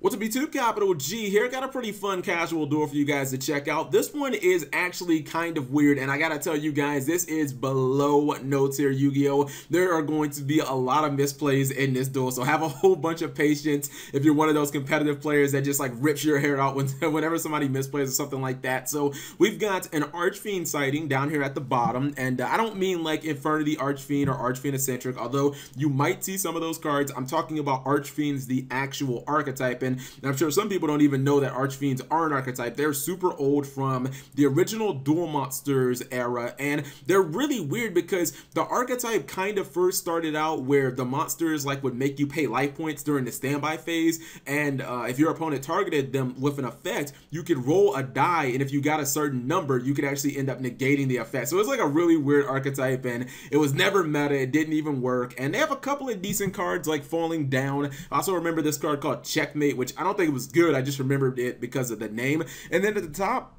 What's up, YouTube? Capital G here. Got a pretty fun casual duel for you guys to check out. This one is actually kind of weird, and I gotta tell you guys, this is below no tier Yu-Gi-Oh! There are going to be a lot of misplays in this duel, so have a whole bunch of patience if you're one of those competitive players that just like rips your hair out whenever somebody misplays or something like that. So we've got an Archfiend sighting down here at the bottom, and I don't mean like Infernity Archfiend or Archfiend Eccentric, although you might see some of those cards. I'm talking about Archfiends, the actual archetype, and I'm sure some people don't even know that Archfiends are an archetype. They're super old from the original Duel Monsters era, and they're really weird because the archetype kind of first started out where the monsters like would make you pay life points during the standby phase, and if your opponent targeted them with an effect, you could roll a die, and if you got a certain number, you could actually end up negating the effect. So it's like a really weird archetype, and it was never meta. It didn't even work, and they have a couple of decent cards like Falling Down. I also remember this card called Checkmate, which I don't think it was good. I just remembered it because of the name. And then at the top,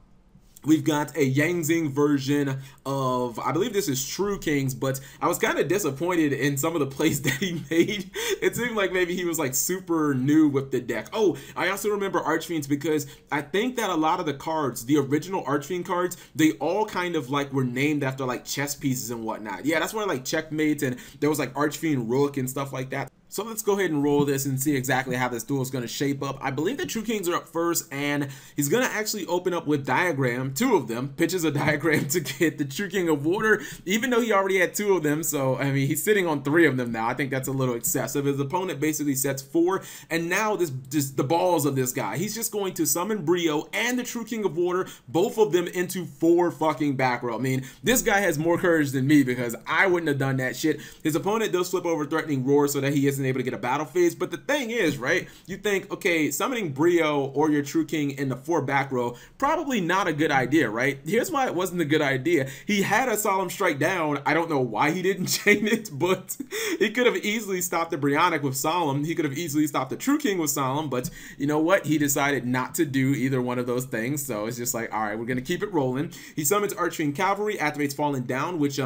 we've got a Yang Zing version of, I believe this is True Kings, but I was kind of disappointed in some of the plays that he made. It seemed like maybe he was like super new with the deck. Oh, I also remember Archfiends because I think that a lot of the cards, the original Archfiend cards, they all kind of like were named after like chess pieces and whatnot. Yeah, that's why like Checkmate, and there was like Archfiend Rook and stuff like that. So let's go ahead and roll this and see exactly how this duel is going to shape up. I believe the True Kings are up first, and he's going to actually open up with Diagram, two of them, pitches a Diagram to get the True King of Water, even though he already had two of them. So, I mean, he's sitting on three of them now. I think that's a little excessive. His opponent basically sets four, and now the balls of this guy. He's just going to summon Brio and the True King of Water, both of them into four fucking back row. I mean, this guy has more courage than me because I wouldn't have done that shit. His opponent does flip over Threatening Roar so that he isn't able to get a battle phase, but the thing is, right, you think, okay, summoning Brio or your True King in the four back row, probably not a good idea, right? Here's why it wasn't a good idea. He had a Solemn Strike down. I don't know why he didn't chain it, but he could have easily stopped the Brionic with Solemn. He could have easily stopped the True King with Solemn, but you know what? He decided not to do either one of those things, so it's just like, all right, we're gonna keep it rolling. He summons Archfiend Cavalry, activates Falling Down, which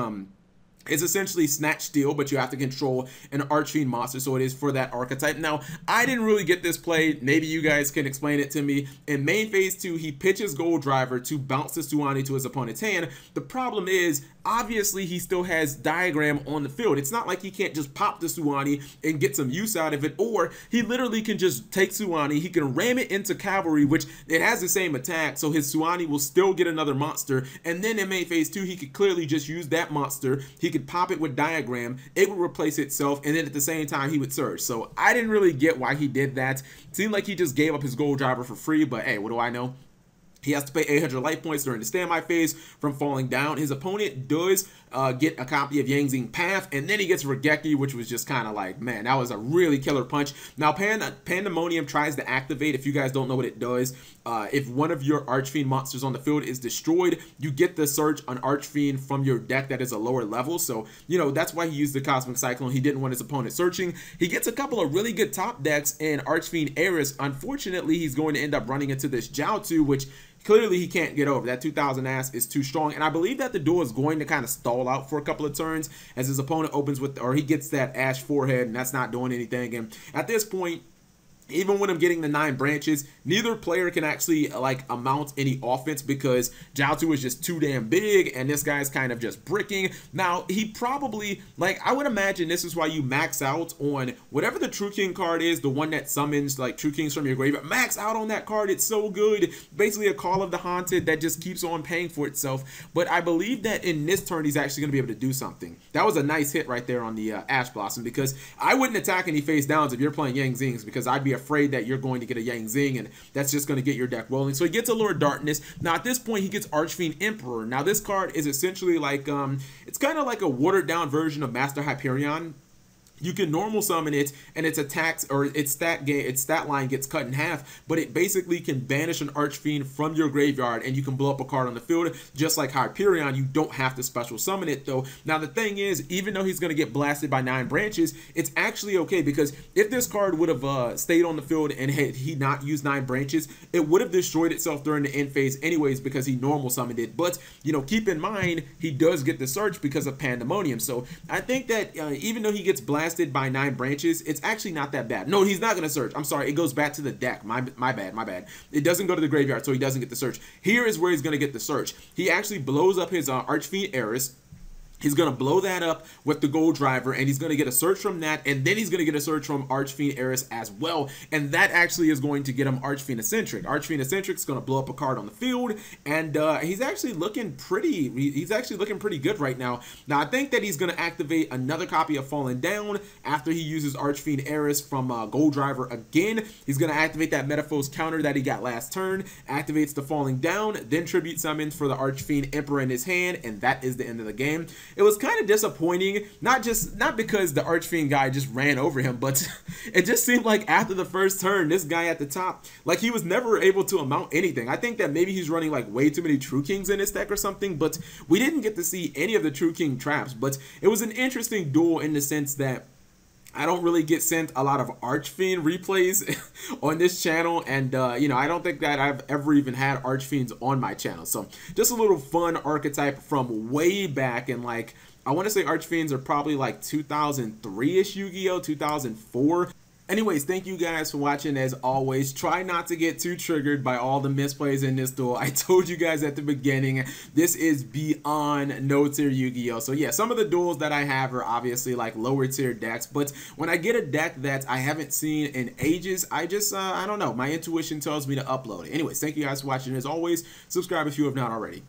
it's essentially Snatch Steal, but you have to control an Archfiend monster, so it is for that archetype. Now, I didn't really get this play. Maybe you guys can explain it to me. In main phase 2, he pitches Gold Driver to bounce the Suani to his opponent's hand. The problem is, obviously, he still has Diagram on the field. It's not like he can't just pop the Suani and get some use out of it, or he literally can just take Suani, he can ram it into Cavalry, which it has the same attack, so his Suani will still get another monster, and then in main phase 2, he could clearly just use that monster. He could pop it with Diagram, it would replace itself, and then at the same time he would surge. So I didn't really get why he did that. It seemed like he just gave up his Gold Driver for free, but hey, what do I know? He has to pay 800 life points during the standby phase from Falling Down. His opponent does get a copy of Yang Zing Path, and then he gets Regeki, which was just kind of like, man, that was a really killer punch. Now, Pandemonium tries to activate. If you guys don't know what it does, if one of your Archfiend monsters on the field is destroyed, you get the search on Archfiend from your deck that is a lower level. So, you know, that's why he used the Cosmic Cyclone. He didn't want his opponent searching. He gets a couple of really good top decks in Archfiend Eris. Unfortunately, he's going to end up running into this Jiaotu, which clearly he can't get over. That 2000 ass is too strong, and I believe that the duel is going to kind of stall out for a couple of turns as his opponent opens with, or he gets that Ash Forehead, and that's not doing anything. And at this point, even when I'm getting the 9 branches, neither player can actually like amount any offense because Jiaotu is just too damn big, and this guy's kind of just bricking. Now, he probably, like, I would imagine this is why you max out on whatever the True King card is, the one that summons like True Kings from your graveyard. Max out on that card. It's so good. Basically a Call of the Haunted that just keeps on paying for itself. But I believe that in this turn, he's actually going to be able to do something. That was a nice hit right there on the Ash Blossom, because I wouldn't attack any face downs if you're playing Yang Zings, because I'd be afraid that you're going to get a Yang Zing, and that's just going to get your deck rolling. So he gets Allure Darkness. Now at this point, he gets Archfiend Emperor. Now this card is essentially like it's kind of like a watered down version of Master Hyperion. You can normal summon it, and its attacks or its stat line gets cut in half, but it basically can banish an Archfiend from your graveyard, and you can blow up a card on the field. Just like Hyperion, you don't have to special summon it though. Now the thing is, even though he's going to get blasted by 9 branches, it's actually okay, because if this card would have stayed on the field and had he not used 9 branches, it would have destroyed itself during the end phase anyways, because he normal summoned it. But you know, keep in mind, he does get the search because of Pandemonium. So I think that even though he gets blasted blasted by 9 branches, it's actually not that bad. No, he's not going to search. I'm sorry. It goes back to the deck. My bad. It doesn't go to the graveyard, so he doesn't get the search. Here is where he's going to get the search. He actually blows up his Archfiend Eris. He's going to blow that up with the Gold Driver, and he's going to get a search from that, and then he's going to get a search from Archfiend Eris as well, and that actually is going to get him Archfiend Eccentric. Archfiend Eccentric is going to blow up a card on the field, and he's actually looking pretty good right now. Now, I think that he's going to activate another copy of Fallen Down after he uses Archfiend Eris from Gold Driver again. He's going to activate that Metaphors counter that he got last turn, activates the Falling Down, then Tribute Summons for the Archfiend Emperor in his hand, and that is the end of the game. It was kind of disappointing, not because the Archfiend guy just ran over him, but it just seemed like after the first turn, this guy at the top, like he was never able to amount anything. I think that maybe he's running like way too many True Kings in his deck or something, but we didn't get to see any of the True King traps. But it was an interesting duel in the sense that I don't really get sent a lot of Archfiend replays on this channel, and you know, I don't think that I've ever even had Archfiends on my channel. So just a little fun archetype from way back, and like I want to say Archfiends are probably like 2003-ish Yu-Gi-Oh, 2004. Anyways, thank you guys for watching. As always, try not to get too triggered by all the misplays in this duel. I told you guys at the beginning, this is beyond no tier Yu-Gi-Oh! So yeah, some of the duels that I have are obviously like lower tier decks, but when I get a deck that I haven't seen in ages, I just, I don't know, my intuition tells me to upload it. Anyways, thank you guys for watching. As always, subscribe if you have not already.